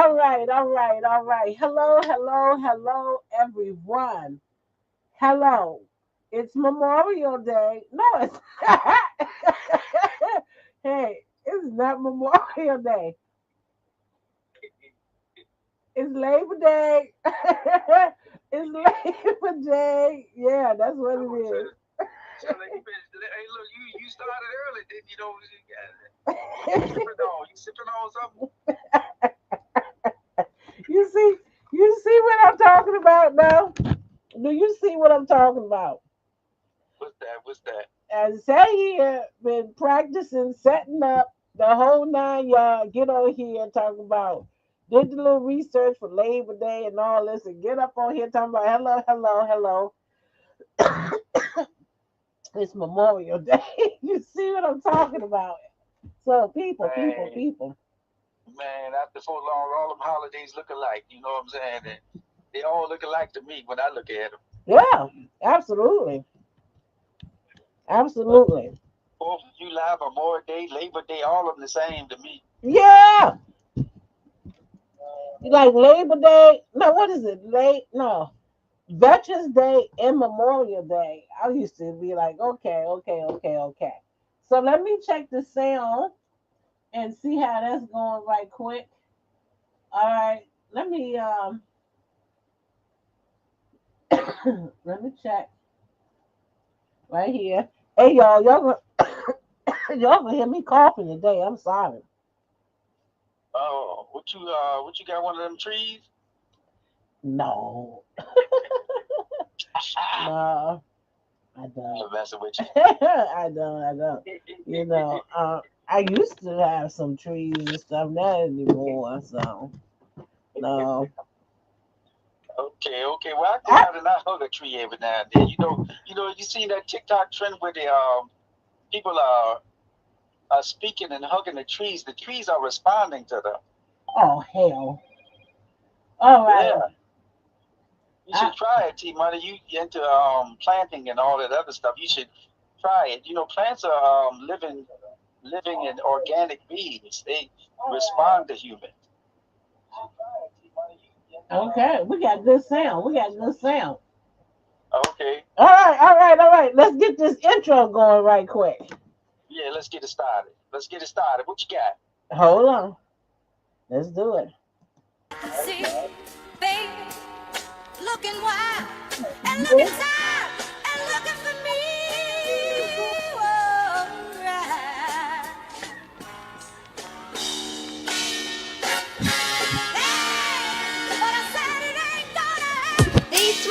All right. Hello, everyone. Hello. It's Memorial Day. No, it's hey, it's not Memorial Day. It's Labor Day. It's Labor Day. Yeah, that's what it is. So like, hey, look, you started early, didn't you? Know, you sipping on, something. You see, you see what I'm talking about now? Do you see what I'm talking about? What's that? What's that? And say here, been practicing, setting up the whole nine y'all. Get on here and talk about, did the little research for Labor Day and all this, and get up on here talking about hello. It's Memorial Day. You see what I'm talking about? So Man, people. man, after so long, all them holidays look alike. You know what I'm saying? And they all look alike to me when I look at them. Yeah, absolutely, absolutely. Fourth of July, Memorial Day, Labor Day, all of them the same to me. Yeah, like Labor Day. No, what is it? Late? No, Veterans Day and Memorial Day. I used to be like, okay. So let me check the sound and see how that's going right quick. All right, let me let me check right here. Hey y'all gonna hear me coughing today. I'm sorry. Oh, what you got? One of them trees? No, no, I don't. I'm messing with you. I don't. You know, I used to have some trees and stuff, not anymore. So no. Okay. Well, I go I, out and I hug a tree every now and then. You seen that TikTok trend where the people are speaking and hugging the trees. The trees are responding to them. oh hell. All right. Yeah, you I, should try it, T Money. You into planting and all that other stuff. You should try it. Plants are living and organic beings. They respond to humans. okay, we got good sound. We got good sound. Okay. All right. Let's get this intro going right quick. Yeah, let's get it started. What you got? Hold on. Let's do it. See, baby, looking wild and looking tired and looking for me. Oh, right. Hey, but I said it ain't gonna happen. East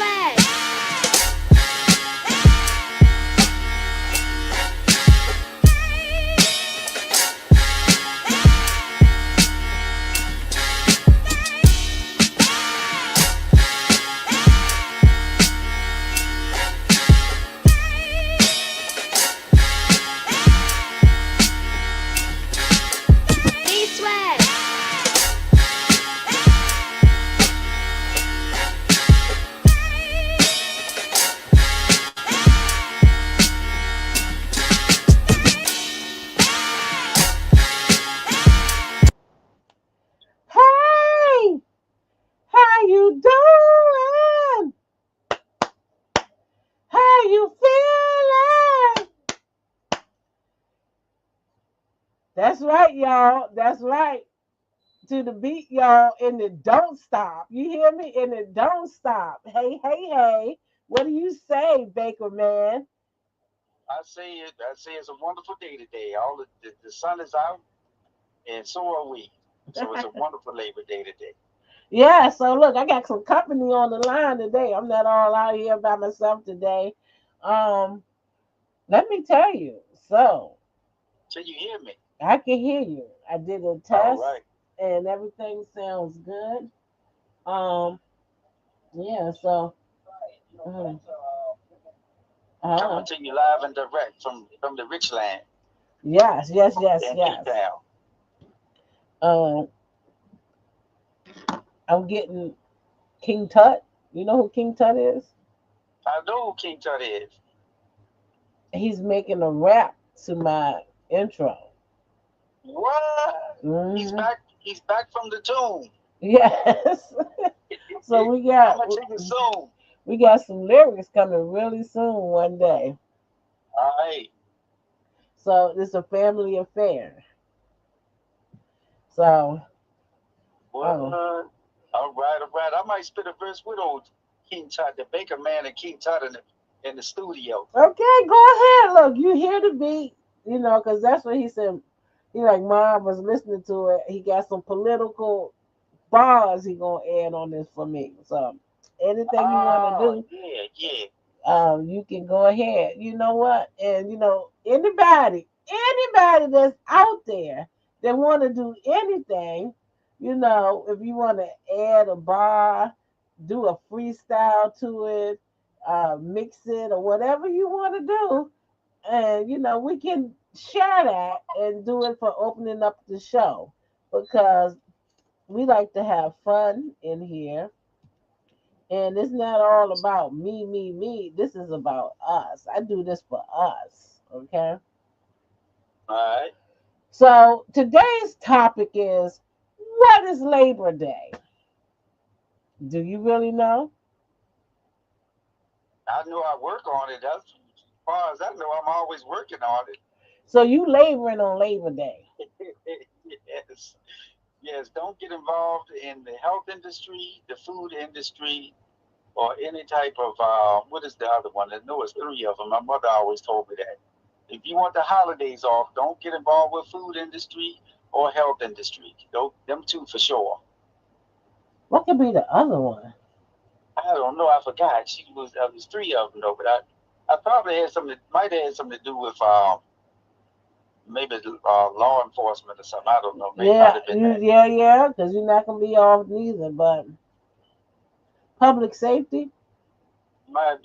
Hey, how you doing? How you feeling? That's right, y'all. That's right. To the beat, y'all, and it don't stop. You hear me? And it don't stop. Hey. What do you say, Baker man? I say it's a wonderful day today. All the sun is out, and so are we. So it's a wonderful Labor Day today. Yeah, so look, I got some company on the line today. I'm not all out here by myself today. Um, Let me tell you. So So you hear me? I can hear you. I did a All test right. and everything sounds good. Um, yeah, so uh, uh, Coming to you live and direct from the rich land in Cape yes. Town. Um, I'm getting King Tut. You know who King Tut is? I know who King Tut is. He's making a rap to my intro. What? He's hmm back. He's back from the tomb. Yes. So How much you consume? we got some lyrics coming really soon one day. All right. So it's a family affair. So What? oh, All right, all right. I might spit a verse with old King Tut, the Baker Man, and King Tut in the studio. okay, go ahead. Look, you hear the beat, because that's what he said. He like mom was listening to it. He got some political bars he gonna add on this for me. So anything you want to Ah, do, yeah, yeah. you can go ahead. You know what? And anybody that's out there that want to do anything, if you want to add a bar, do a freestyle to it, mix it, or whatever you want to do, and we can share that and do it for opening up the show because we like to have fun in here, and it's not all about me, me, me. This is about us. I do this for us. Okay. All right. So today's topic is, what is Labor Day? Do you really know? I know I work on it. That's as far as I know. I'm always working on So you laboring on Labor Day. it. Yes, yes. Don't get involved in the health industry, the food industry, or any type of what is the other one? I know it's three of them. My mother always told me that. If you want the holidays off, don't get involved with food industry or health industry. Them two for sure. What could be the other one? I don't know. I forgot. Was three of them though, but I probably had something. Might have had something to do with maybe law enforcement or something. I don't know. Maybe might Yeah, have been that. yeah, because you're not gonna be off neither. But public safety, Might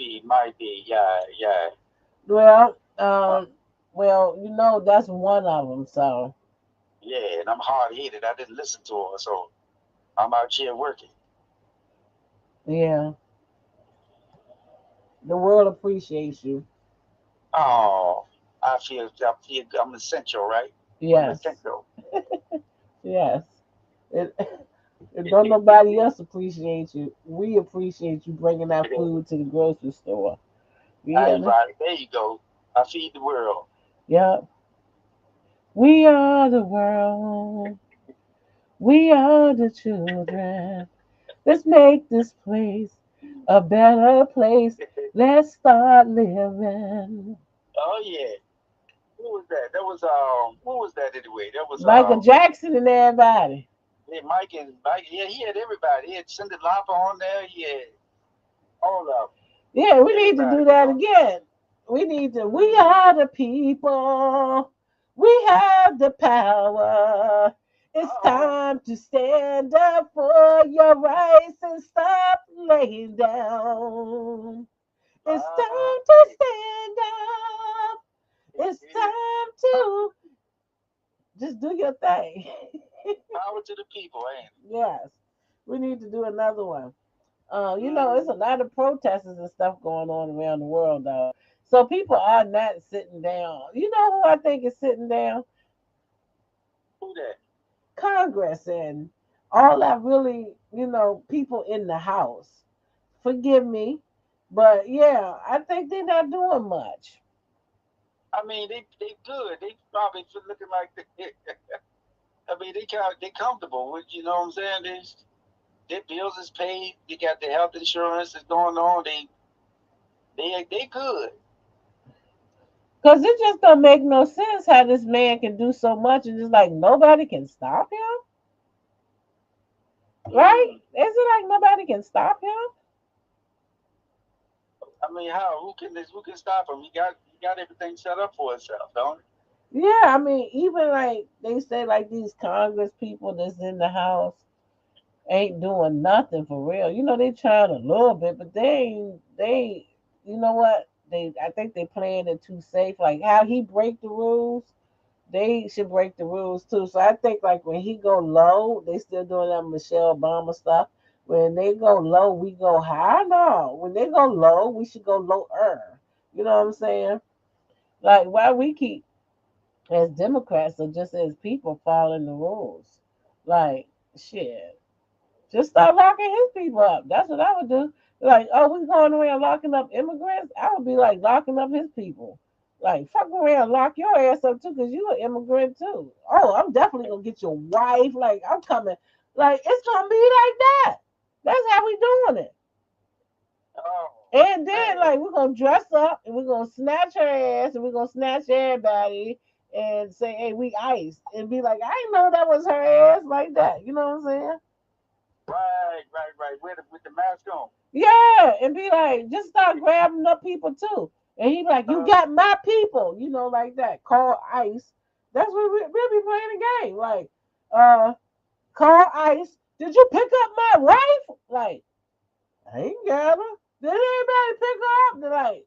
be. Yeah, yeah. well, Uh, that's one of them. So yeah, and I'm hard headed. I didn't listen to her, so I'm out here working. yeah, the world appreciates you. Oh, I feel I'm essential, right? I'm Yes, essential. yes. It, and don't nobody else appreciate you. We appreciate you bringing that food to the grocery store. You hear I me? right. There you go. I feed the world. Yep. We are the world. We are the children. Let's make this place a better place. Let's start living. Oh yeah. Who was that? That was who was that anyway? That was Michael Jackson and everybody. yeah, Mike and Mike. Yeah, he had everybody. He had Cindy Lauper on there. He had all of Yeah, we need to everybody do was that on. again. We are the people. We have the power. It's Oh, time to stand up for your rights and stop laying down. It's time to hey, stand up. It's time to just do your thing. power to the people, ain't Yes, we need to do another one. it? It's a lot of protests and stuff going on around the world, though. So people are not sitting down. You know who I think is sitting down? Who that? Congress and all that really, people in the House. Forgive me, but yeah, I think they're not doing much. I mean, they good. They probably feel looking like I mean, they comfortable. You know what I'm saying? Their bills is paid. They got their health insurance is going on. They good. Because it just don't make no sense how this man can do so much and just like nobody can stop him, right? Mm. Is it like nobody can stop him? I mean, how? Who can stop him? He got everything set up for himself, don't Yeah, I mean, even like they say, like these Congress people that's in the House ain't doing nothing for real. They trying a little bit, but you know what? I think they playing it too safe. Like how he break the rules, they should break the rules too. So I think like when he go low, they still doing that Michelle Obama stuff. When they go low, we go high. No, when they go low, we should go lower. You know what I'm saying? Like why we keep as Democrats or just as people following the rules. Like shit. Just start locking his people up. That's what I would do. Like, oh, we going around locking up immigrants? I would be like locking up his people. Like, fuck around, lock your ass up too, because you an immigrant too. Oh, I'm definitely gonna get your wife. Like, I'm coming. Like, it's gonna be like that. That's how we doing it. Oh And then, man, like, we're gonna dress up and we're gonna snatch her ass and we're gonna snatch everybody and say, hey, we ice. And be like, I didn't know that was her ass like that. You know what I'm saying? right. With the mask on. Yeah, and be like, just start grabbing up people too. And he be like, you Uh, got my people, like that. Call ICE. That's what we'll be playing the game. Like, uh, call ICE. Did you pick up my wife? Like, I ain't got her. Did anybody pick her up? They're like,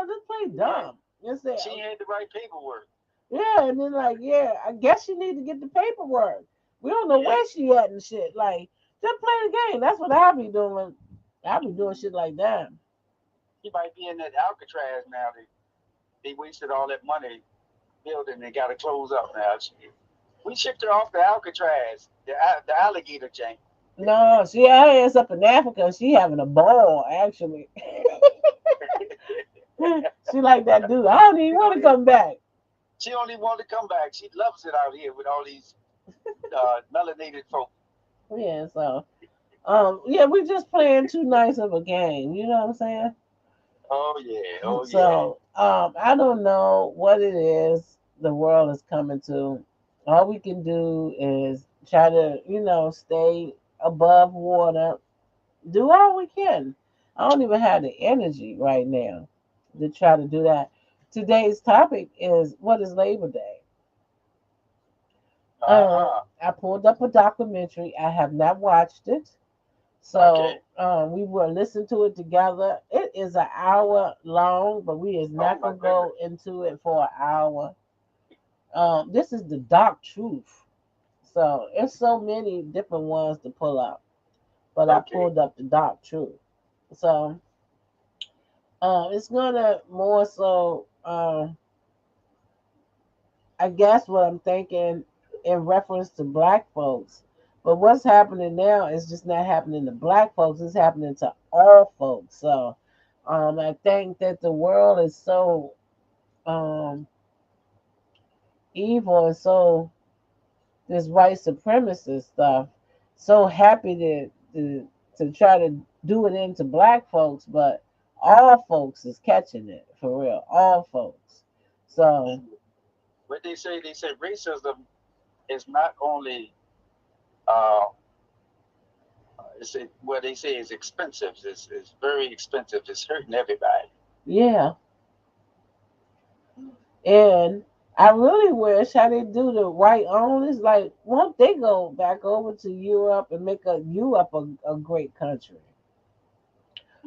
just play yeah, dumb. And say, she had the right paperwork. yeah, and then like, yeah, I guess you need to get the paperwork. We don't know Yeah, where she at and shit. Like, just play the game. That's what I'll be doing. I'll be doing shit like that. she might be in that Alcatraz now. They wasted all that money building. They got to close up now. We shipped her off to Alcatraz, the alligator chain. No, she her ass up in Africa. She having a ball, actually. She like that dude. I don't even she want to only come back. she only wanted to come back. She loves it out here with all these melanated folk. Yeah, so yeah, we just playing too nice of a game. You know what I'm saying? Oh yeah, oh yeah. So I don't know what it is the world is coming to. All we can do is try to, stay above water. Do all we can. I don't even have the energy right now to try to do that. Today's topic is what is Labor Day? Uh huh. I pulled up a documentary. I have not watched it. Okay. So we will listen to it together. It is an hour long, but we is Oh not my gonna goodness. go into it for an hour. This is the dark truth. So it's so many different ones to pull up, but I Okay. pulled up the dark truth. So it's gonna more so. I guess what I'm thinking in reference to black folks. But what's happening now is just not happening to black folks, it's happening to all folks. So I think that the world is so um, evil and so this white supremacist stuff, so happy to try to do it into black folks, but all folks is catching it for real. All folks. So What they say racism is not only uh, what they say is expensive. It's very expensive. It's hurting everybody. yeah. And I really wish how they do the white owners, like, won't they go back over to Europe and make Europe a great country?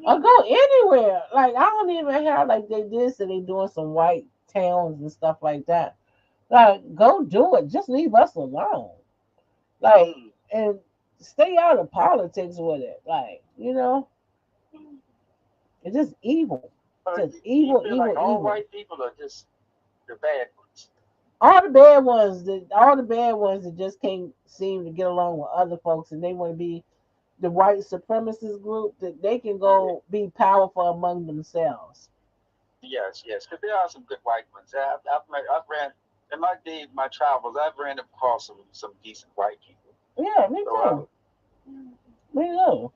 Or go anywhere. Like, I don't even have, like, they did, so they doing some white towns and stuff like that. Like, go do it. Just leave us alone. Like, Mm. and stay out of politics with it. Like, it's just evil. But Just you evil, feel evil, like all evil. white people are just the bad ones. All the bad ones that just can't seem to get along with other folks and they want to be the white supremacist group that they can Yeah. go be powerful among themselves. Yes. Because there are some good white ones. I've ran in my day, my travels. I've ran across some decent white people. Yeah, me So too. Me too.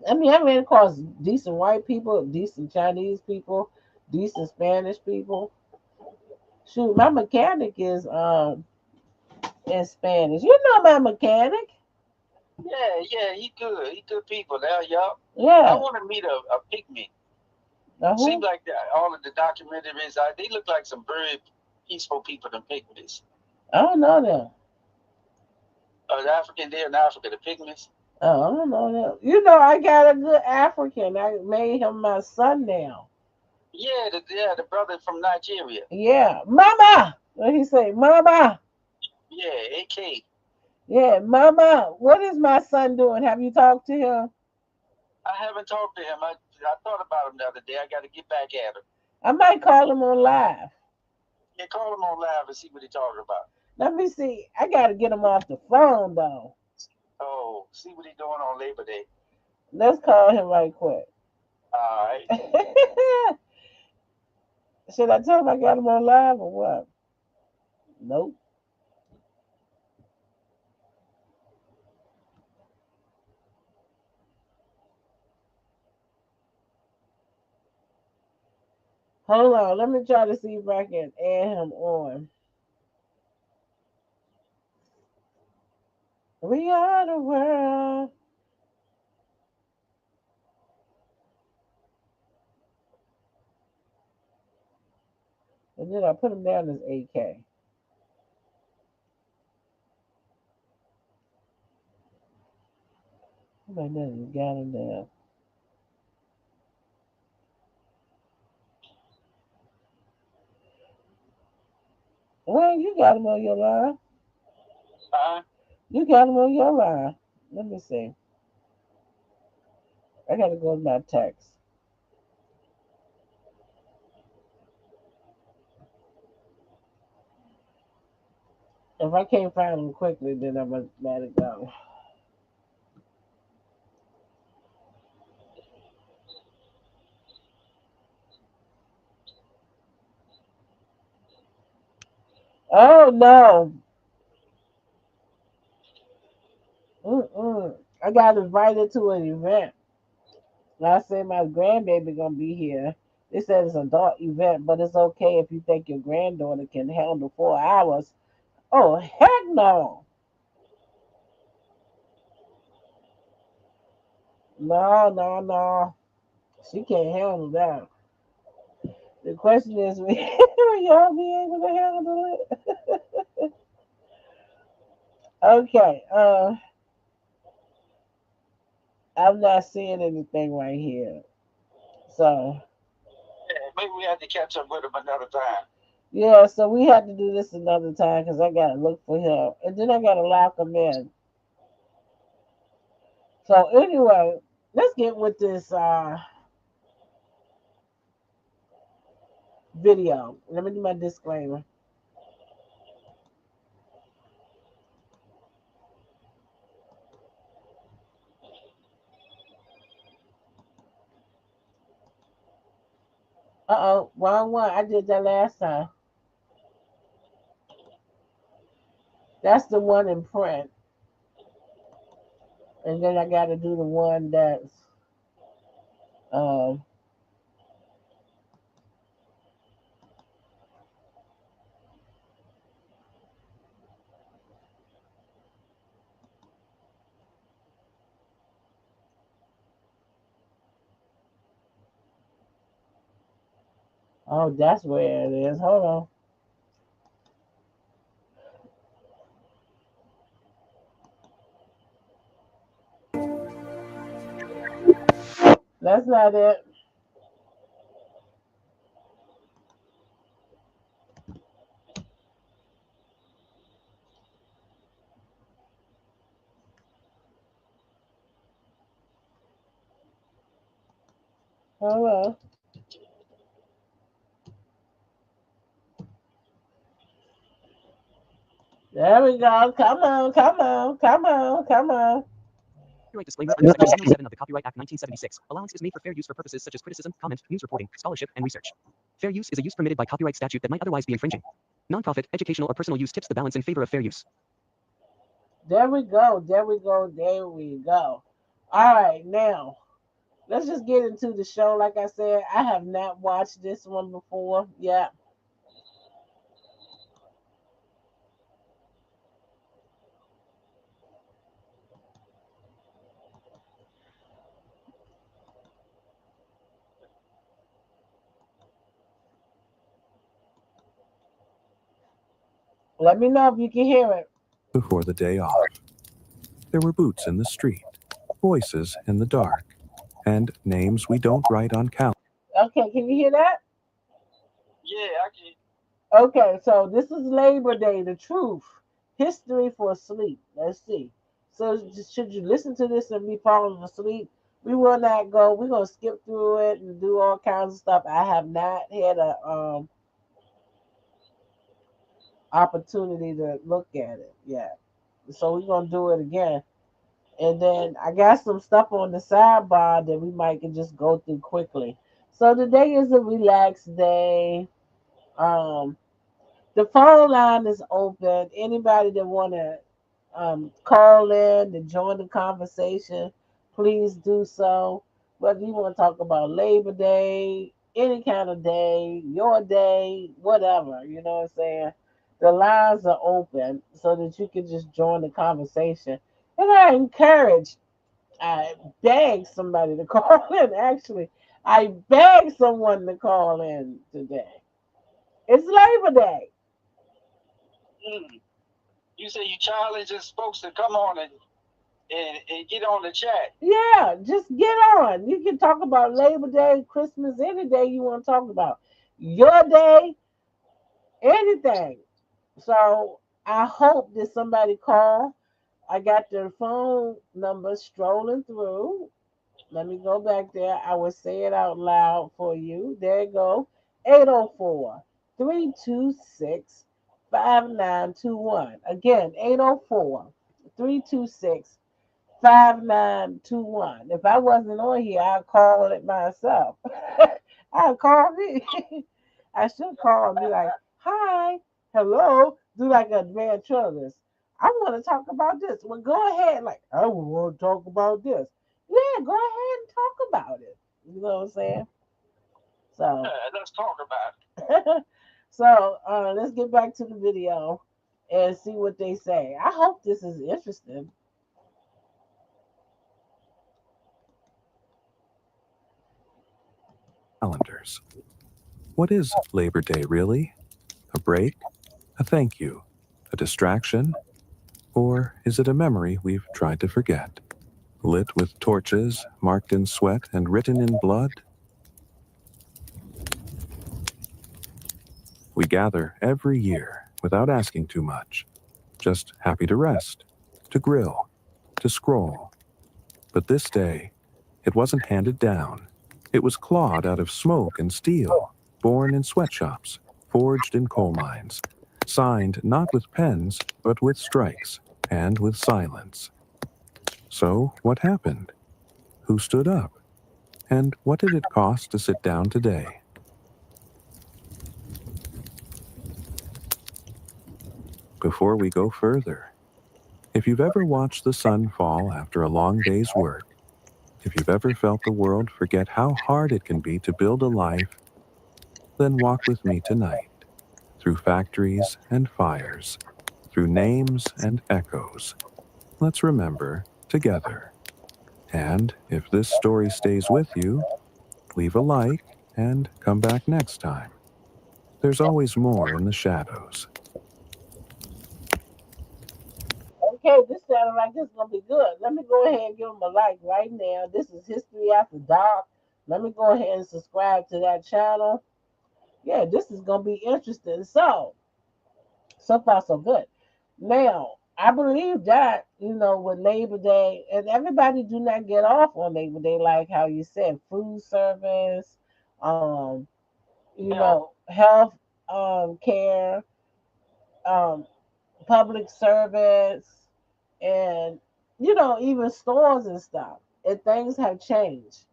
I mean, I ran across decent white people, decent Chinese people, decent Spanish people. Shoot, my mechanic is in Spanish. You know my mechanic. he good. He good people. Now, y'all. I Yeah. want to meet a pygmy. Seems Who? like all of the documentaries, they look like some very peaceful people. The pygmies, I don't know them. the African there in Africa, the pygmies. Oh, I don't know them. I got a good African. I made him my son now. The brother from Nigeria. Yeah, Mama. What he say, Mama? Yeah, AK. Yeah, Mama. What is my son doing? Have you talked to him? I haven't talked to him. I thought about him the other day. I got to get back at him. I might call him on live. Yeah, call him on live and see what he's talking about. Let me see. I gotta get him off the phone though. See what he's doing on Labor Day. Let's call him right quick. All right. Should I tell him I got him on live or what? Nope. Hold on. Let me try to see if I can add him on. We are the world. And then I put him down as AK. Somebody done got him down. Well, you got him on your line. Uh, You got him on your line. Let me see. I gotta go to my text. If I can't find him quickly, then I'm gonna let it go. Oh no. Mm-mm. I got invited to an event. And I said my grandbaby gonna be here. They said it's an adult event, but it's okay if you think your granddaughter can handle 4 hours. Oh heck no. No, no, no. She can't handle that. The question is, will y'all be able to handle it? Okay. I'm not seeing anything right here. So yeah, maybe we have to catch up with him another time. yeah, so we had to do this another time because I gotta look for him, and then I gotta lock him in. So anyway, let's get with this video. Let me do my disclaimer. Uh oh, wrong one. I did that last time. That's the one in print, and then I gotta do the one that's um. Oh, that's where it is. Hold on. That's not it. Hold on. There we go. Come on, come on, come on, come on. Copyright disclaimer under Section 107 of the Copyright Act 1976. Allowance is made for fair use for purposes such as criticism, comment, news reporting, scholarship, and research. Fair use is a use permitted by copyright statute that might otherwise be infringing. Nonprofit, educational, or personal use tips the balance in favor of fair use. There we go. There we go. There we go. All right, now let's just get into the show. Like I said, I have not watched this one before. Yeah. Let me know if you can hear it. Before the day off, there were boots in the street, voices in the dark, and names we don't write on calendars. Okay, can you hear that? Yeah, I can. Okay, so this is Labor Day, the truth. History for sleep. Let's see. So should you listen to this and be falling asleep? We will not go. We're gonna skip through it and do all kinds of stuff. I have not had a opportunity to look at it yet. So we're gonna do it again. And then I got some stuff on the sidebar that we might can just go through quickly. So today is a relaxed day. Um, the phone line is open. Anybody that wanna call in to join the conversation, please do so. Whether you want to talk about Labor Day, any kind of day, your day, whatever, you know what I'm saying? The lines are open so that you can just join the conversation. And I beg somebody to call in. Actually, I beg someone to call in today. It's Labor Day. Mm. You say you challenging folks to come on and get on the chat. Yeah, just get on. You can talk about Labor Day, Christmas, any day you want to talk about. Your day, anything. So I hope that somebody call. I got their phone number strolling through. Let me go back there. I will say it out loud for you. There you go. 804-326-5921. Again, 804-326-5921. If I wasn't on here, I'd call it myself. I'd call me. I should call and be like, hi, hello, do like a ventriloquist. I want to talk about this. Well, go ahead. Like, I want to talk about this. Yeah, go ahead and talk about it. You know what I'm saying? So, Let's talk about it. so let's get back to the video and see what they say. I hope this is interesting. Calendars. What is Labor Day really? A break? A thank you? A distraction? Or is it a memory we've tried to forget? Lit with torches, marked in sweat and written in blood? We gather every year without asking too much, just happy to rest, to grill, to scroll. But this day, it wasn't handed down. It was clawed out of smoke and steel, born in sweatshops, forged in coal mines, signed not with pens, but with strikes and with silence. So, what happened? Who stood up? And what did it cost to sit down today? Before we go further, if you've ever watched the sun fall after a long day's work, if you've ever felt the world forget how hard it can be to build a life, then walk with me tonight, through factories and fires, through names and echoes. Let's remember together. And if this story stays with you, leave a like and come back next time. There's always more in the shadows. Okay, this sounded like this is gonna be good. Let me go ahead and give them a like right now. This is History After Dark. Let me go ahead and subscribe to that channel. Yeah, this is gonna be interesting. So far so good. Now, I believe that, with Labor Day, and everybody do not get off on Labor Day, like how you said, food service, um, Health. health care, um, public service, and even stores and stuff. And things have changed.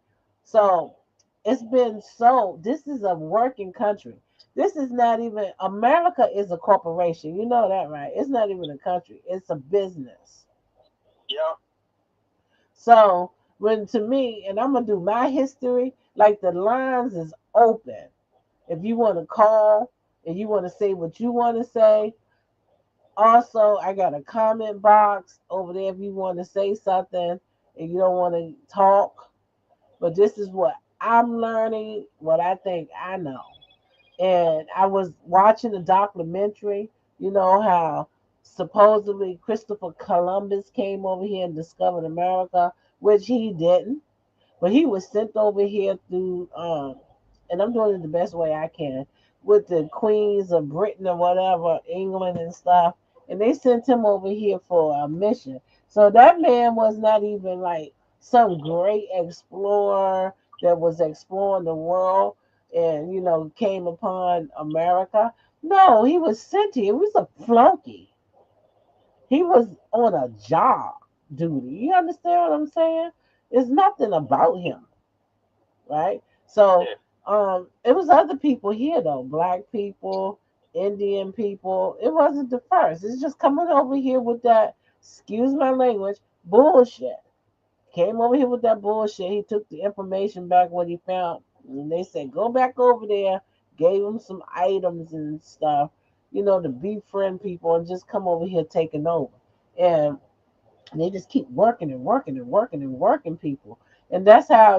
So this is a working country. This is not even America is a corporation. You know that, right? It's not even a country. It's a business. Yeah. So when to me, and I'm gonna do my history, like the lines is open. If you want to call and you want to say what you want to say, also, I got a comment box over there if you want to say something and you don't want to talk. But this is what I'm learning, what I think I know. And I was watching a documentary, how supposedly Christopher Columbus came over here and discovered America, which he didn't. But he was sent over here through, and I'm doing it the best way I can, with the queens of Britain or whatever, England and stuff. And they sent him over here for a mission. So that man was not even like some great explorer that was exploring the world and, came upon America. No, he was sent here. He was a flunky. He was on a job. duty. You understand what I'm saying? It's nothing about him, right? So Yeah. it was other people here though, black people, Indian people. It wasn't the first. It's just coming over here with that, excuse my language, bullshit. Came over here with that bullshit. He took the information back what he found, and they said go back over there. Gave him some items and stuff, to befriend people and just come over here taking over. And they just keep working and working and working and working people. And that's how,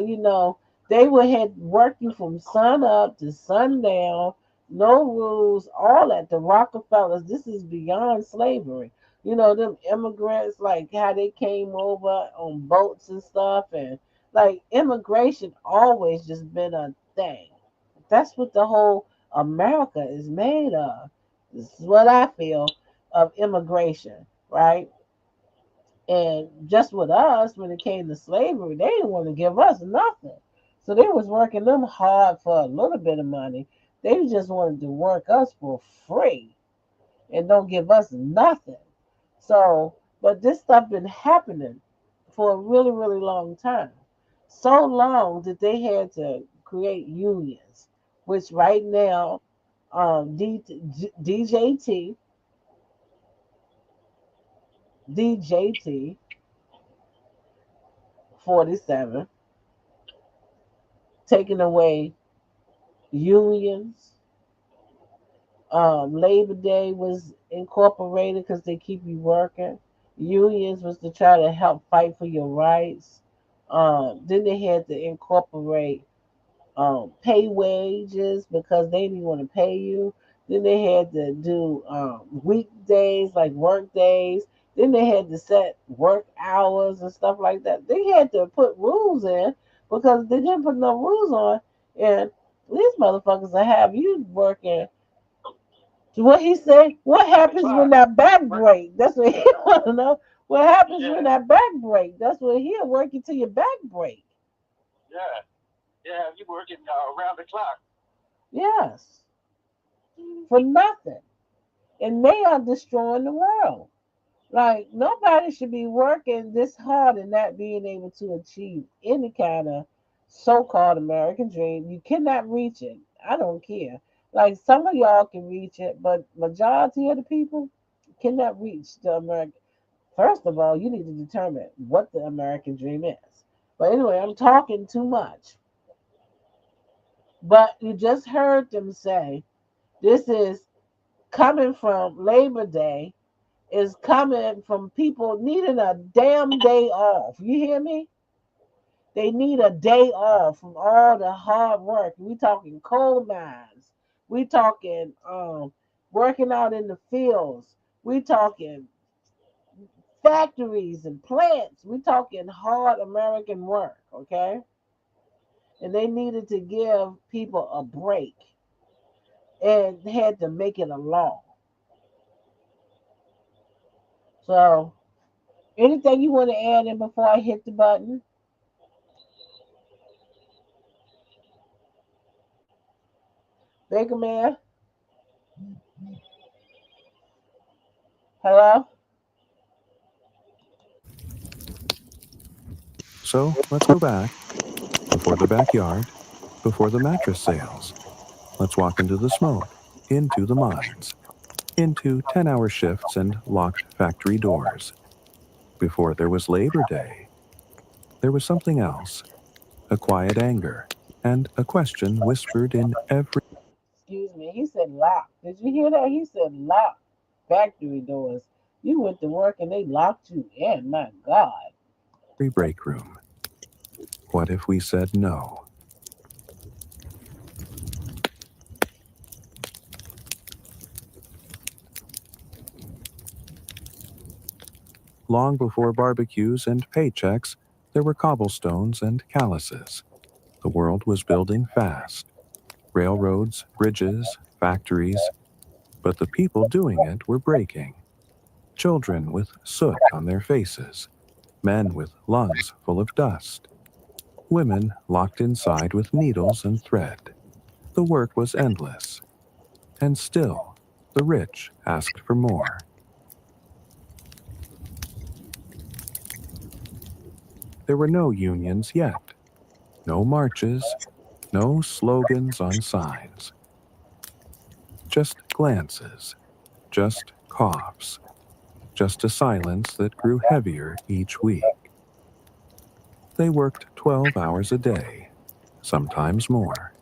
they would have work you from sun up to sundown, no rules, all that. The Rockefellers, this is beyond slavery. Them immigrants, like how they came over on boats and stuff. And like immigration always just been a thing. That's what the whole America is made of. This is what I feel of immigration, right? And just with us, when it came to slavery, they didn't want to give us nothing. So they was working them hard for a little bit of money. They just wanted to work us for free and don't give us nothing. So, but this stuff been happening for a really, really long time. So long that they had to create unions, which right now, DJT, DJT 47, taking away unions. Labor Day was incorporated because they keep you working. Unions was to try to help fight for your rights. Then they had to incorporate pay wages because they didn't want to pay you. Then they had to do weekdays, like work days. Then they had to set work hours and stuff like that. They had to put rules in because they didn't put no rules on. And these motherfuckers will have you working. What he said, what Around the happens when clock. that back Right. break? That's what he want to know. What happens when Yeah. that back break? That's what he'll work you till your back break. Yeah. Yeah. You working around the clock. Yes, for nothing. And they are destroying the world. Like nobody should be working this hard and not being able to achieve any kind of so-called American dream. You cannot reach it. I don't care. Like some of y'all can reach it, but majority of the people cannot reach the American. First of all, you need to determine what the American dream is. But anyway, I'm talking too much. But you just heard them say this is coming from Labor Day, is coming from people needing a damn day off. You hear me? They need a day off from all the hard work. We talking coal mines. We talking working out in the fields. We talking factories and plants. We talking hard American work, okay? And they needed to give people a break and had to make it a law. So, anything you want to add in before I hit the button? Baker Man, hello? So let's go back. Before the backyard, before the mattress sales, let's walk into the smoke, into the mines, into 10-hour shifts and locked factory doors. Before there was Labor Day, there was something else, a quiet anger, and a question whispered in every Excuse me. He said lock. Did you hear that? He said lock factory doors. You went to work and they locked you in. My God. break room. What if we said no? Long before barbecues and paychecks, there were cobblestones and calluses. The world was building fast. Railroads, bridges, factories, but the people doing it were breaking. Children with soot on their faces, men with lungs full of dust, women locked inside with needles and thread. The work was endless, and still the rich asked for more. There were no unions yet, no marches, no slogans on signs. Just glances, just coughs, just a silence that grew heavier each week. They worked 12 hours a day, sometimes more.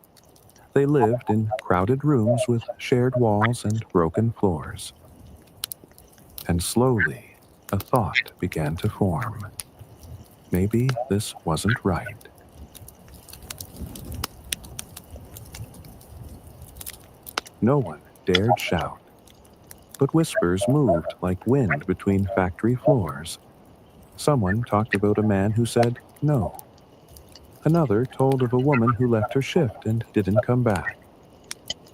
They lived in crowded rooms with shared walls and broken floors. And slowly, a thought began to form. Maybe this wasn't right. No one dared shout, but whispers moved like wind between factory floors. Someone talked about a man who said no. Another told of a woman who left her shift and didn't come back.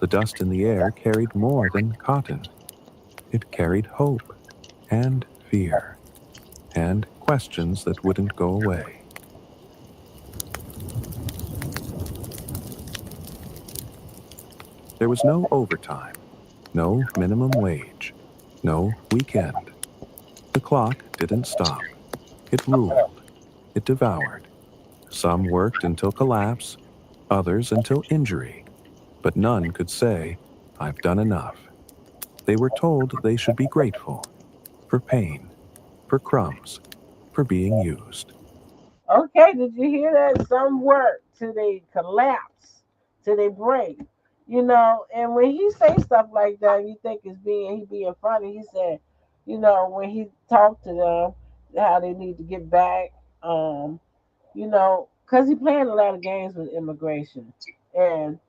The dust in the air carried more than cotton. It carried hope and fear and questions that wouldn't go away. There was no overtime, no minimum wage, no weekend. The clock didn't stop. It ruled. It devoured. Some worked until collapse, others until injury, but none could say, "I've done enough." They were told they should be grateful for pain, for crumbs, for being used. Okay, did you hear that? Some work till they collapse, till they break. And when he say stuff like that, you think he being funny. He said, when he talked to them, how they need to get back. Because he playing a lot of games with immigration, and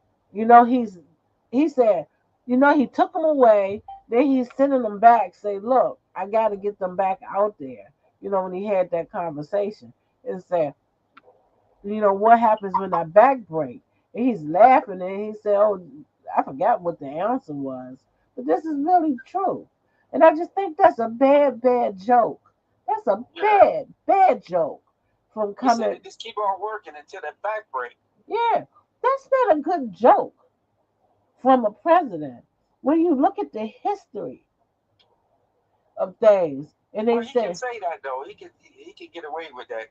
he said, he took them away, then he's sending them back. Say, look, I got to get them back out there. When he had that conversation, and said, what happens when I back break? And he's laughing, and he said, oh, I forgot what the answer was, but this is really true, and I just think that's a bad, bad joke. That's a Yeah. bad, bad joke from He said coming. they just keep on working until that back break. Yeah, that's not a good joke from a president. When you look at the history of things, and they Well, he can say, say that though. He can get away with that.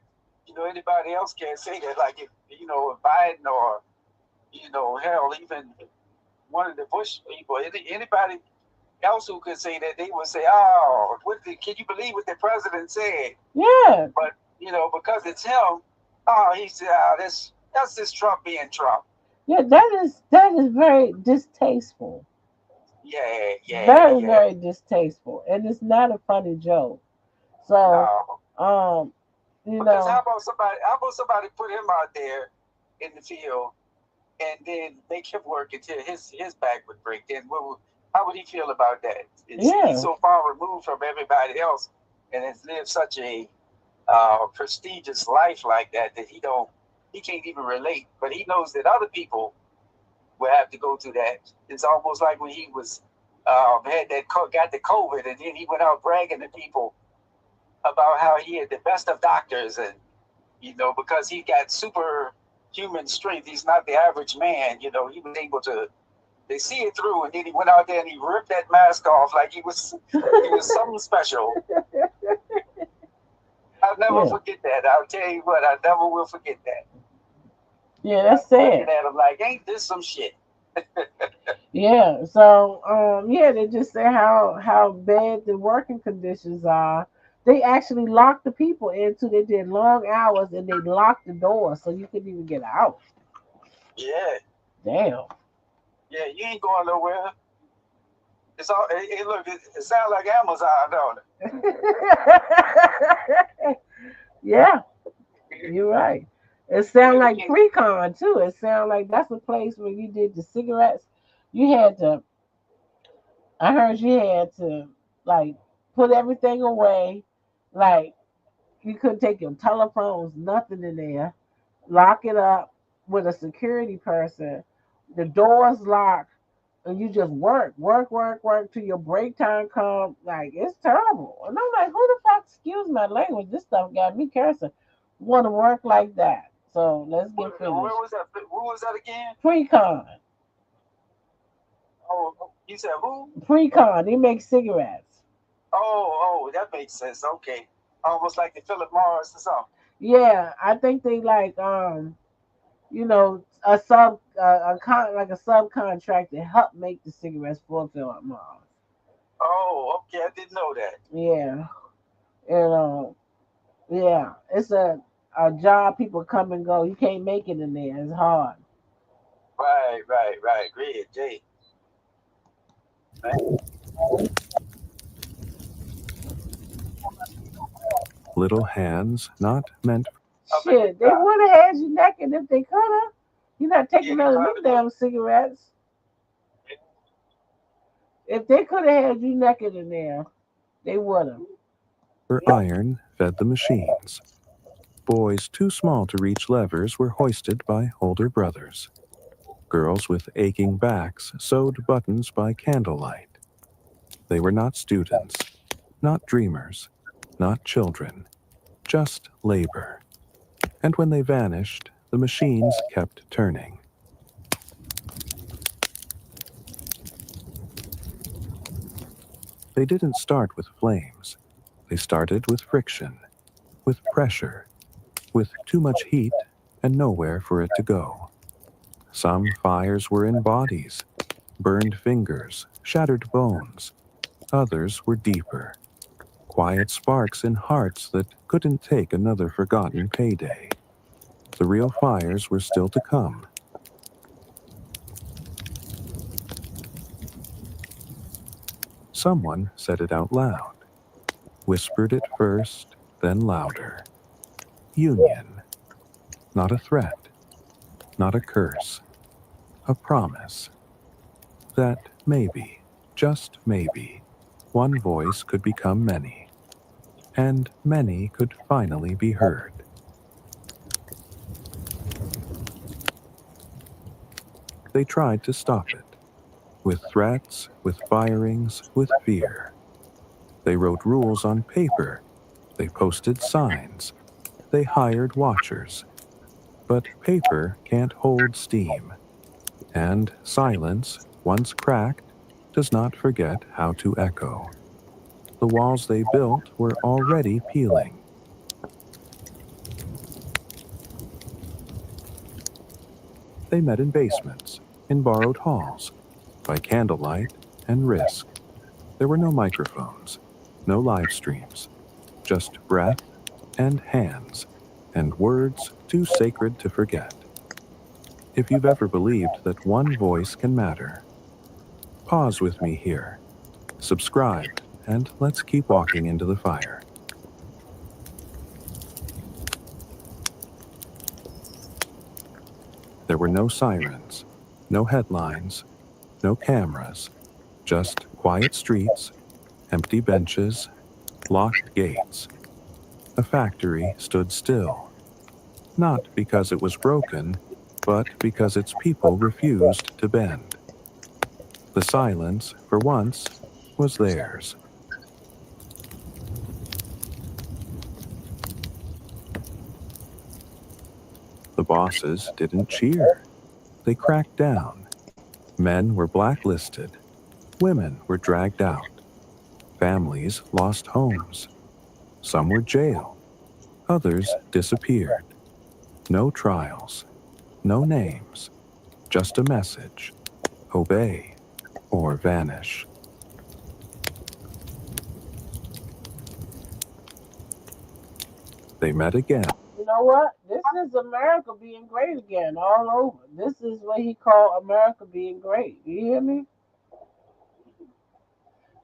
Anybody else can't say that. Like if Biden or hell, even one of the Bush people, anybody else who could say that, they would say, "Oh, can you believe what the president said?" yeah, But because it's him, oh, he said, "Oh, that's just Trump being Trump." yeah, that is very distasteful, Yeah, yeah, very, yeah. very distasteful, and it's not a funny joke. So, No, um, you because know, how about somebody put him out there in the field and then make him work until his back would break? Then how would he feel about that? And see, he's yeah, so far removed from everybody else and has lived such a prestigious life like that he can't even relate. But he knows that other people will have to go through that. It's almost like when he was got the COVID, and then he went out bragging to people about how he had the best of doctors, and because he got superhuman strength. He's not the average man. He was able to they see it through, and then he went out there and he ripped that mask off like he was something special. I'll never yeah, forget that. I'll tell you what, I never will forget that. yeah. I That's was looking sad. at him like, ain't this some shit? Yeah. So, yeah, they just say how bad the working conditions are. They actually locked the people into. They did long hours, and they locked the door so you couldn't even get out. Yeah, Damn. yeah, you ain't going nowhere. It's all. Look, it sounds like Amazon, don't Yeah, it? you're right. It sounds Yeah, they like can't. pre-con too. It sounds like that's a place where you did the cigarettes. You had to. I heard you had to like put everything away. Like you couldn't take your telephones, nothing in there. Lock it up with a security person. The doors locked, and you just work, work, work, work till your break time come. Like it's terrible. And I'm like, who the fuck? Excuse my language. This stuff got me cursing. Want to work like that? So let's get Where finished. was that? Who was that again? Pre-con, Oh, you said who? pre-con. They make cigarettes. Oh, that makes sense. Okay, almost like the Philip Morris or something. Yeah, I think they like a like a subcontractor help make the cigarettes for Philip Morris. Oh, okay. I didn't know that. Yeah, and yeah, it's a job people come and go. You can't make it in there. It's hard. Right, right, right. Great, Jay. Man, Little hands not meant up at the Shit, they top. would have had you naked if they could have. You're not Yeah, taking he none of them probably would. damn cigarettes. If they could have had you naked in there, they would have. for iron fed the machines. Boys too small to reach levers were hoisted by older brothers. Girls with aching backs sewed buttons by candlelight. They were not students, not dreamers, not children, just labor. And when they vanished, the machines kept turning. They didn't start with flames. They started with friction, with pressure, with too much heat and nowhere for it to go. Some fires were in bodies, burned fingers, shattered bones. Others were deeper, quiet sparks in hearts that couldn't take another forgotten payday. The real fires were still to come. Someone said it out loud, whispered it first, then louder. Union, not a threat, not a curse, a promise that maybe, just maybe, one voice could become many, and many could finally be heard. They tried to stop it, with threats, with firings, with fear. They wrote rules on paper, they posted signs, they hired watchers. But paper can't hold steam, and silence, once cracked, does not forget how to echo. The walls they built were already peeling. They met in basements, in borrowed halls, by candlelight and risk. There were no microphones, no live streams, just breath and hands, and words too sacred to forget. If you've ever believed that one voice can matter, pause with me here, subscribe, and let's keep walking into the fire. There were no sirens, no headlines, no cameras, just quiet streets, empty benches, locked gates. A factory stood still, not because it was broken, but because its people refused to bend. The silence, for once, was theirs. The bosses didn't cheer. They cracked down. Men were blacklisted. Women were dragged out. Families lost homes. Some were jailed. Others disappeared. No trials. No names. Just a message. Obey or vanish. They met again. You know what? This is America being great again, all over. This is what he called America being great. You hear me?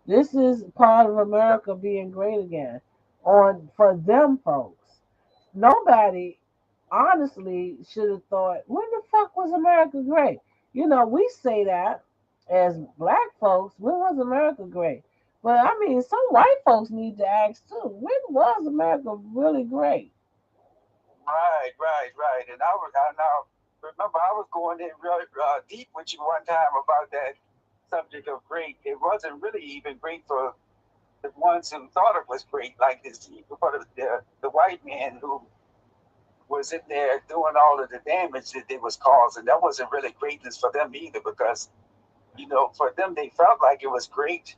This is part of America being great again. On for them folks. Nobody honestly should have thought, when the fuck was America great? We say that as black folks, when was America great? But I mean, some white folks need to ask too, when was America really great? Right, right, right. And I now remember I was going in really deep with you one time about that subject of great. It wasn't really even great for the ones who thought it was great, like this for the white man who was in there doing all of the damage that it was causing. That wasn't really greatness for them either, because for them they felt like it was great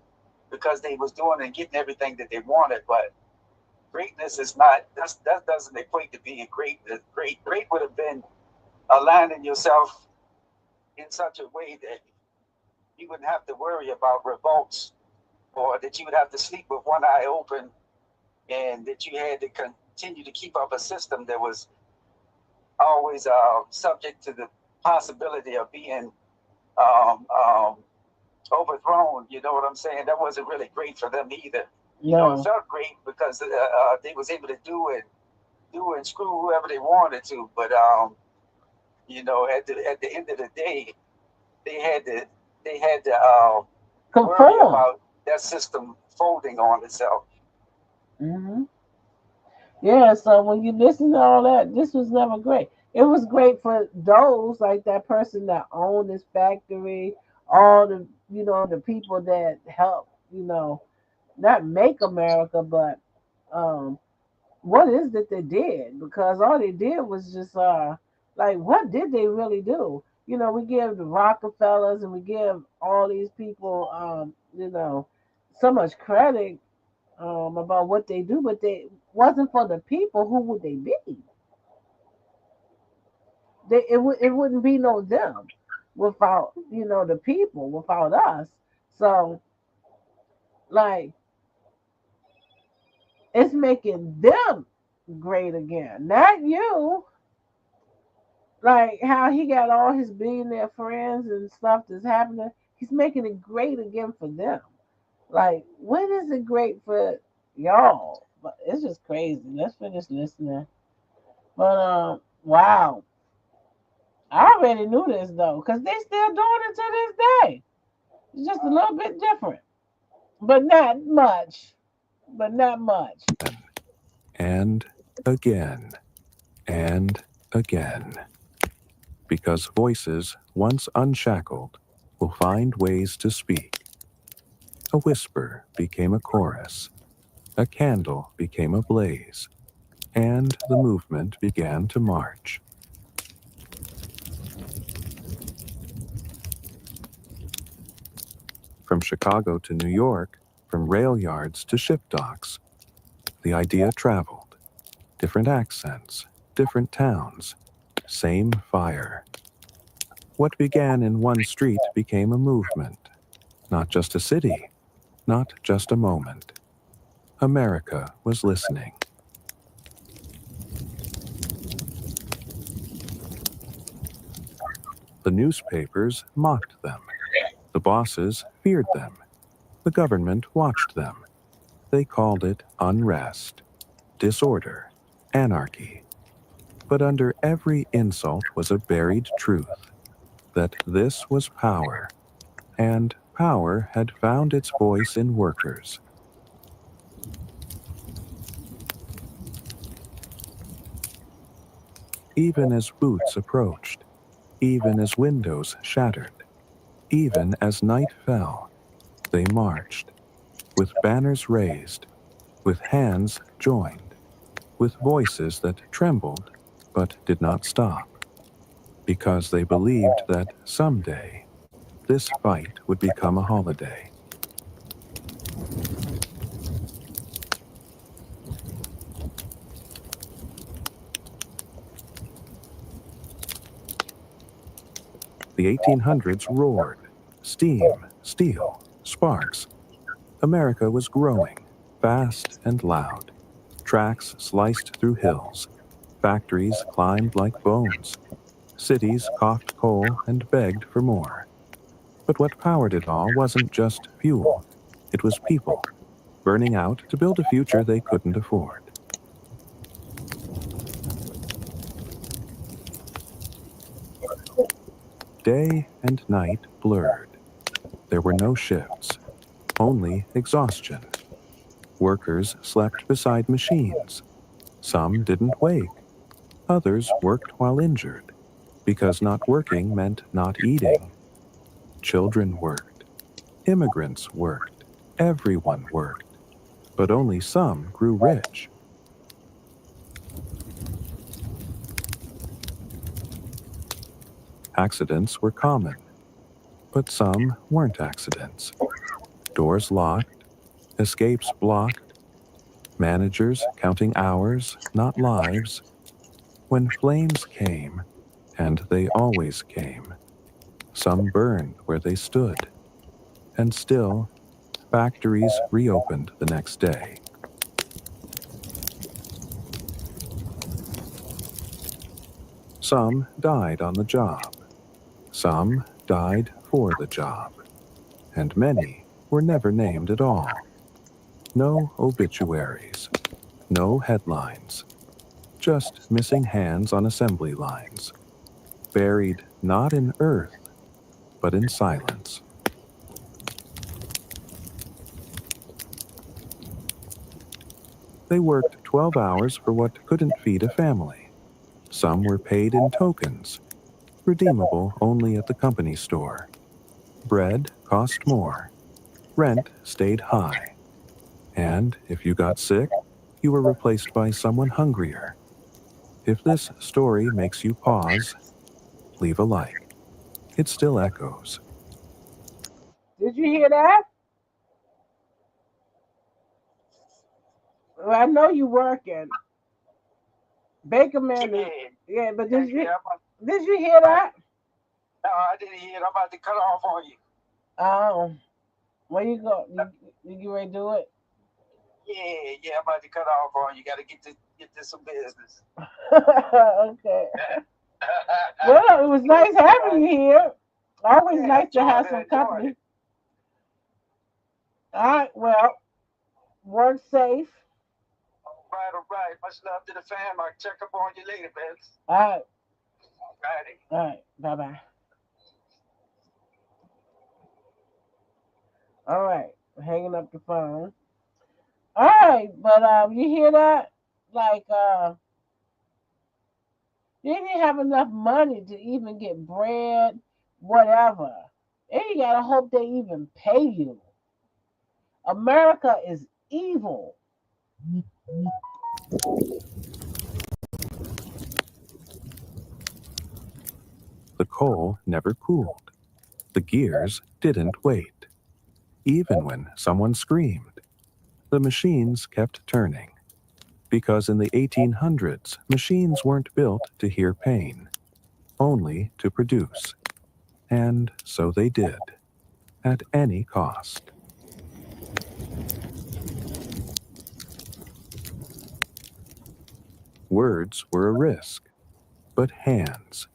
because they was doing and getting everything that they wanted, but Greatness is not that doesn't equate to being great. Great would have been aligning yourself in such a way that you wouldn't have to worry about revolts, or that you would have to sleep with one eye open, and that you had to continue to keep up a system that was always subject to the possibility of being um, um, overthrown. You know what I'm saying? That wasn't really great for them either. You know, it No. felt great because they was able to do and screw whoever they wanted to. But at the end of the day, they had to they had to worry Conform. about that system folding on itself. Hmm. Yeah, so when you listen to all that, this was never great. It was great for those like that person that owned this factory, all the the people that helped, not make America, but um what is it they did? Because all they did was just like what did they really do? We give the Rockefellers and we give all these people so much credit about what they do, but they wasn't for the people. Who would they be? It wouldn't be no them without the people, without us. So like it's making them great again, not you. Like how he got all his billionaire friends and stuff that's happening. He's making it great again for them. Like when is it great for y'all? But it's just crazy. Let's finish listening. But wow. I already knew this though, because they still doing it to this day. It's just a little bit different. But not much. But not much. And again, and again. Because voices, once unshackled, will find ways to speak. A whisper became a chorus, a candle became a blaze, and the movement began to march. From Chicago to New York, from rail yards to ship docks, the idea traveled. Different accents, different towns, same fire. What began in one street became a movement, not just a city, not just a moment. America was listening. The newspapers mocked them. The bosses feared them. The government watched them. They called it unrest, disorder, anarchy. But under every insult was a buried truth that this was power, and power had found its voice in workers. Even as boots approached, even as windows shattered, even as night fell, they marched, with banners raised, with hands joined, with voices that trembled but did not stop, because they believed that someday this fight would become a holiday. The 1800s roared, steam, steel, sparks. America was growing, fast and loud. Tracks sliced through hills. Factories climbed like bones. Cities coughed coal and begged for more. But what powered it all wasn't just fuel. It was people, burning out to build a future they couldn't afford. Day and night blurred. There were no shifts, only exhaustion. Workers slept beside machines. Some didn't wake. Others worked while injured, because not working meant not eating. Children worked. Immigrants worked. Everyone worked. But only some grew rich. Accidents were common, but some weren't accidents. Doors locked, escapes blocked, managers counting hours, not lives, when flames came, and they always came. Some burned where they stood, and still, factories reopened the next day. Some died on the job. Some died for the job. And many were never named at all. No obituaries, no headlines, just missing hands on assembly lines, buried not in earth, but in silence. They worked 12 hours for what couldn't feed a family. Some were paid in tokens, redeemable only at the company store. Bread cost more. Rent stayed high. And if you got sick, you were replaced by someone hungrier. If this story makes you pause, leave a like. It still echoes. Did you hear that? Well, I know you working. Baker man is Yeah, yeah, but yeah, yeah. did you hear that? No, I didn't hear it. I'm about to cut off on you. Oh, where you go? You get ready to do it? Yeah, I'm about to cut off on you. Got to get to some business. Okay. Well, it was nice having you here. Always Yeah, nice to have some enjoyed company. it. All right. Well, work safe. All right. Much love to the fam. I'll check up on you later, man. All right. All righty. All right. Bye bye. All right. Hanging up the phone. All right. But you hear that? Like they didn't have enough money to even get bread, whatever. And you gotta hope they even pay you. America is evil. The coal never cooled. The gears didn't wait. Even when someone screamed, the machines kept turning. Because in the 1800s, machines weren't built to hear pain, only to produce. And so they did, at any cost. Words were a risk, but hands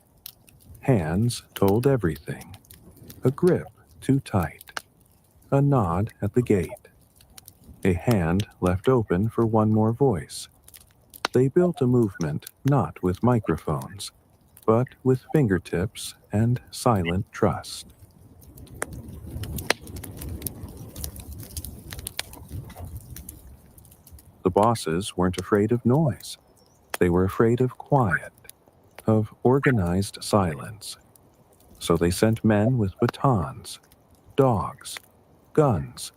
told everything. A grip too tight, a nod at the gate, a hand left open for one more voice. They built a movement not with microphones, but with fingertips and silent trust. The bosses weren't afraid of noise. They were afraid of quiet, of organized silence. So they sent men with batons, dogs, guns,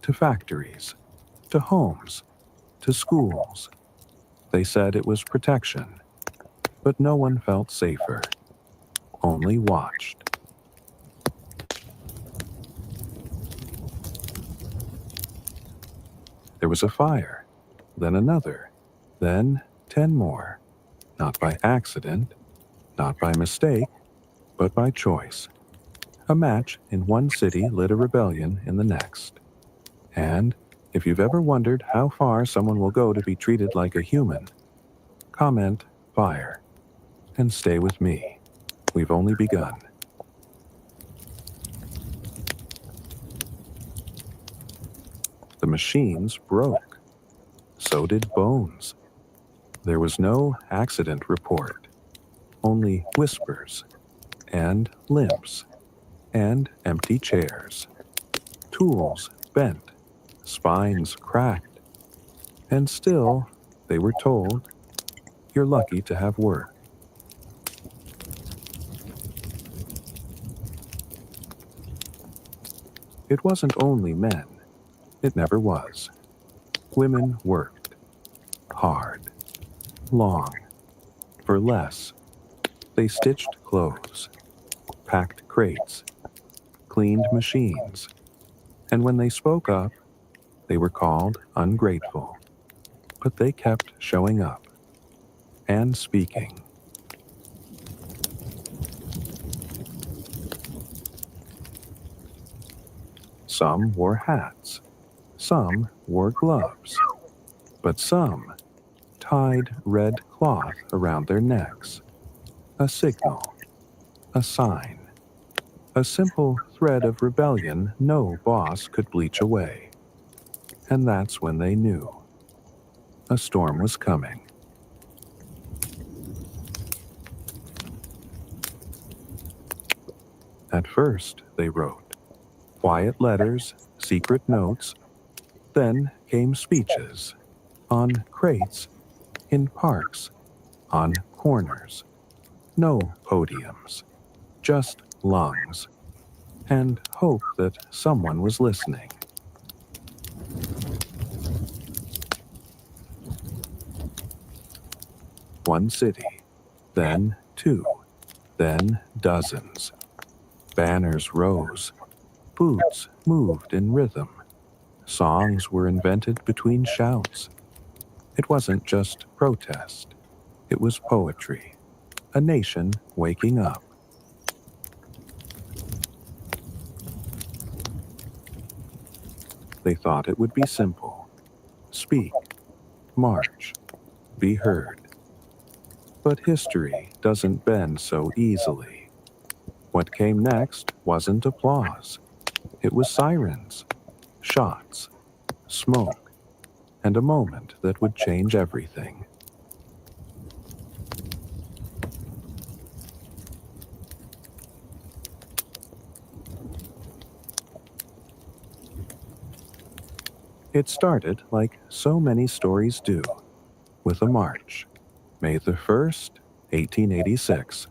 to factories, to homes, to schools. They said it was protection, but no one felt safer, only watched. There was a fire, then another, then 10 more. Not by accident, not by mistake, but by choice. A match in one city lit a rebellion in the next. And if you've ever wondered how far someone will go to be treated like a human, comment fire and stay with me. We've only begun. The machines broke. So did bones. There was no accident report, only whispers and limps and empty chairs. Tools bent, spines cracked, and still they were told, "You're lucky to have work." It wasn't only men. It never was. Women worked. Hard. Long. For less. They stitched clothes. Packed crates. Cleaned machines. And when they spoke up, they were called ungrateful. but they kept showing up and speaking. Some wore hats, some wore gloves, but some tied red cloth around their necks. A signal, a sign, a simple thread of rebellion no boss could bleach away. And that's when they knew a storm was coming. At first, they wrote quiet letters, secret notes, then came speeches on crates, in parks, on corners. No podiums, just lungs, and hope that someone was listening. One city, then two, then dozens. Banners rose, boots moved in rhythm, songs were invented between shouts. It wasn't just protest, it was poetry, a nation waking up. They thought it would be simple: speak, march, be heard. But history doesn't bend so easily. What came next wasn't applause, it was sirens, shots, smoke, and a moment that would change everything. It started like so many stories do, with a march. May the 1st, 1886.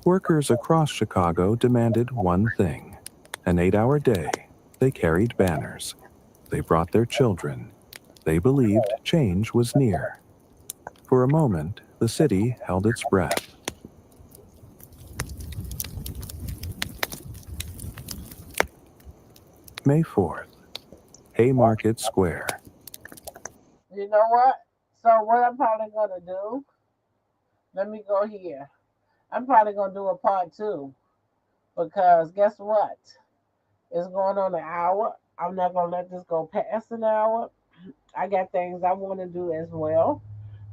Workers across Chicago demanded one thing: an 8-hour day. They carried banners. They brought their children. They believed change was near. For a moment, the city held its breath. May 4th, Haymarket Square. You know what? So what I'm probably gonna do? Let me go here. I'm probably gonna do a part two because guess what? It's going on an hour. I'm not gonna let this go past an hour. I got things I want to do as well.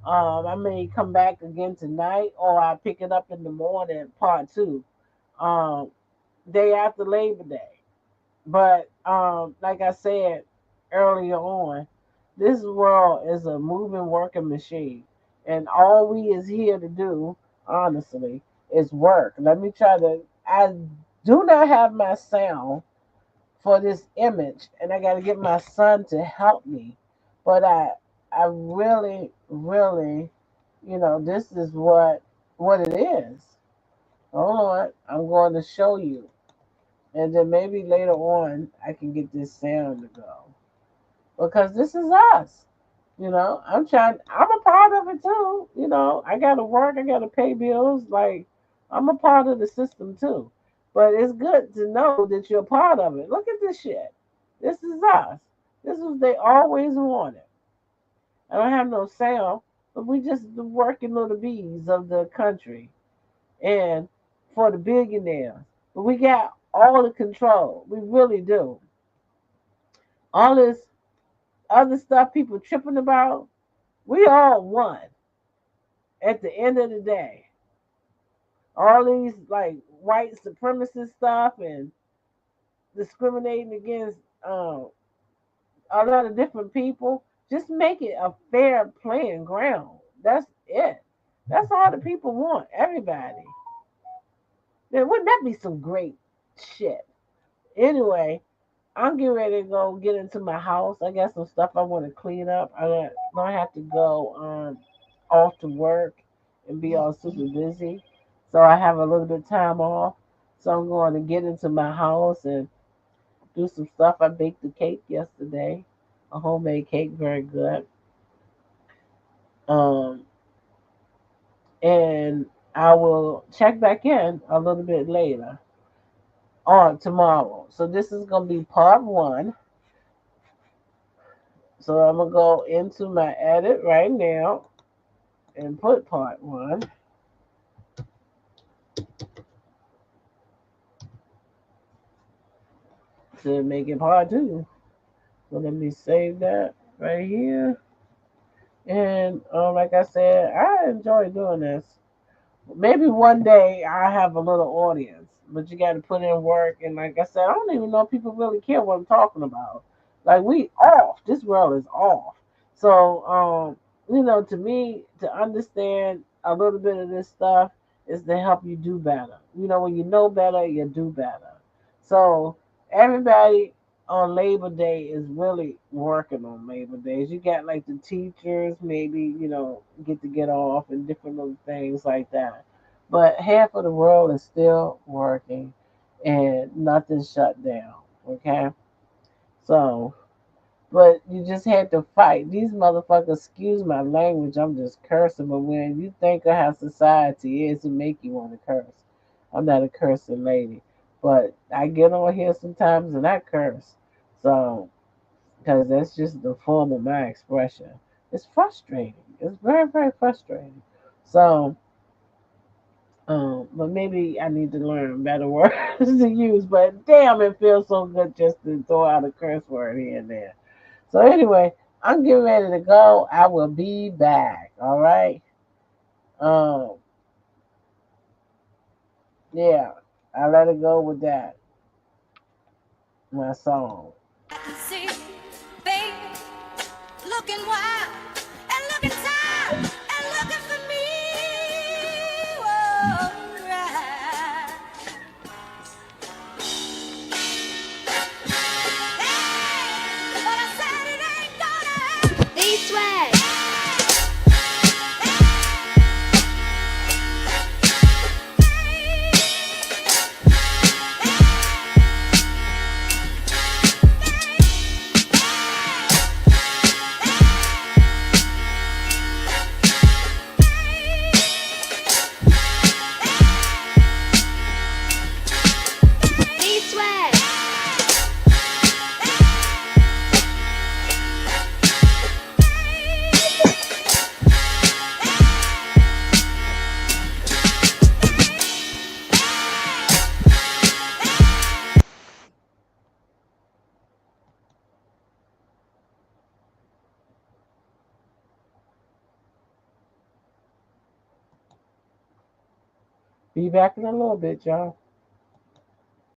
I may come back again tonight, or I pick it up in the morning, part two, um, day after Labor Day. But like I said earlier on, this world is a moving, working machine, and all we is here to do, honestly, is work. Let me try to. I do not have my sound for this image, and I got to get my son to help me. But I really, really, this is what it is. Hold on, I'm going to show you, and then maybe later on I can get this sound to go because this is us. I'm trying. I'm a part of it too. I gotta work. I gotta pay bills. Like I'm a part of the system too. But it's good to know that you're a part of it. Look at this shit. This is us. This is they always wanted. I don't have no sound, but we just the working little bees of the country and for the billionaires. But we got all the control. We really do. All this other stuff people tripping about, we all won at the end of the day. All these like white supremacist stuff and discriminating against a lot of different people, just make it a fair playing ground. That's it. That's all the people want. Everybody. Then wouldn't that be some great shit? Anyway, I'm getting ready to go get into my house. I got some stuff I want to clean up. Don't have to go off to work and be all super busy. So I have a little bit of time off. So I'm going to get into my house and do some stuff. I baked a cake yesterday, a homemade cake, very good. Um, and I will check back in a little bit later on tomorrow. So this is going to be part one. So I'm gonna go into my edit right now and put part one to make it part two. So let me save that right here. And like I said, I enjoy doing this. Maybe one day I have a little audience, but you got to put in work. And like I said, I don't even know if people really care what I'm talking about. Like we off. This world is off. So to me, to understand a little bit of this stuff is to help you do better. When you know better, you do better. So everybody on Labor Day is really working on Labor Days. You got like the teachers, maybe get off and different little things like that. But half of the world is still working, and nothing's shut down. Okay, so but you just had to fight. These motherfuckers, excuse my language, I'm just cursing, but when you think of how society is, it make you want to curse. I'm not a cursing lady, but I get on here sometimes and I curse. So, because that's just the form of my expression. It's frustrating. It's very, very frustrating. So, but maybe I need to learn better words to use. But damn, it feels so good just to throw out a curse word here and there. So anyway, I'm getting ready to go. I will be back. All right. Um, yeah, I let it go with that. My song. I can see, baby, looking wild and looking tired and looking for me. Oh, right. Hey, but I said it ain't gonna happen. East West. East West. Be back in a little bit, y'all.